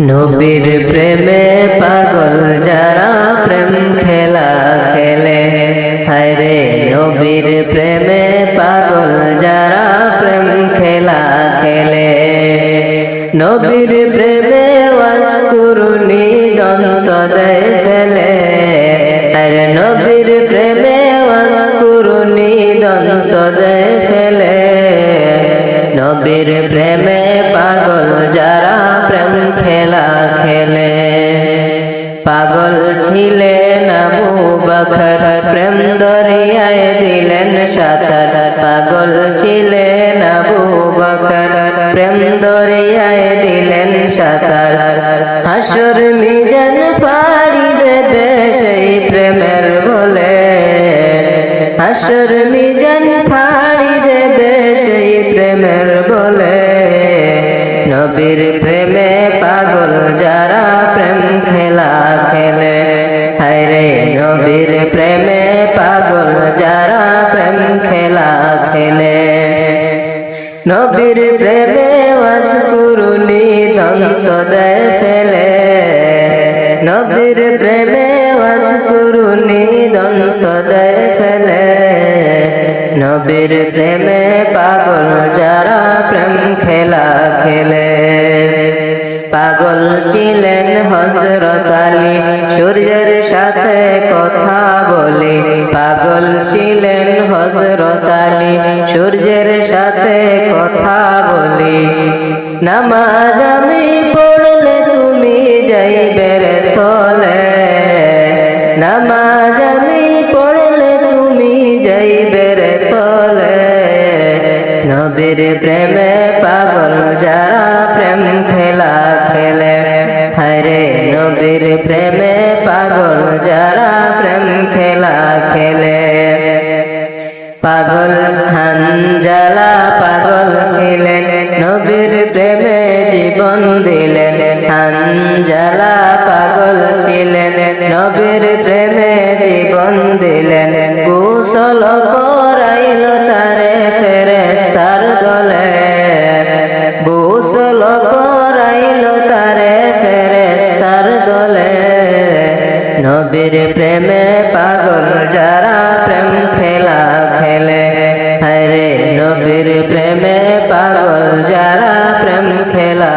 নবীর প্রেমে পাগল যারা প্রেম খেলা খেলে, হায়রে নবীর প্রেমে পাগল যারা প্রেম খেলা খেলে। নবীর প্রেমে ওয়াসকুরুনি দন্ত দেয় ফেলে, আরে নবীর প্রেমে ওয়াসকুরুনি দন্ত দেয় ফেলে। নবীর প্রেমে পাগল যারা প্রেম খেলা খেলে। পাগল ছিলেন আবু বকর, প্রেম দরিয়ায় দিলেন সাঁতার। পাগল ছিলেন আবু বকর, প্রেম দরিয়ায় দিলেন সাঁতার। হাসর মিজান পাড়ি দেবে সেই প্রেমের বলে, হাসর মিজান পাড়ি দেবে সেই প্রেমের বলে। নবীর প্রেমে পাগল যারা প্রেম খেলা খেলে, হায়রে নবীর প্রেমে পাগল যারা প্রেম খেলা খেলে। নবীর প্রেমে ওয়াসকুরুনি দন্ত দেয় ফেলে, নবীর প্রেমে ওয়াসকুরুনি দন্ত দেয় ফেলে। নবীর প্রেমে পাগল যারা প্রেম খেলা খেলে। পাগল ছিলেন হযরত আলী, সূর্যের সাথে কথা বলে। পাগল ছিলেন হযরত আলী, সূর্যের সাথে কথা বলে। নামাজ আমি পড়লে তুমি যাইবে রে তলে, নামাজ আমি পড়লে তুমি যাইবে রে তলে। নবীর প্রেমে পাগল যারা প্রেম খেলা খেলে, হায়রে নবীর প্রেমে পাগল যারা প্রেম খেলা খেলে। পাগল হানজালা পাগল ছিলেন, নবীর প্রেমে জীবন দিলেন। হানজালা পাগল ছিলেন, নবীর প্রেমে জীবন দিলেন। গোসল করাইল তারে ফেরেশতার দলে, গোসল করাইল তারে ফেরেশতার দলে। নবীর প্রেমে পাগল যারা প্রেম খেলা খেলে, হায়রে নবীর প্রেমে পাগল যারা প্রেম খেলা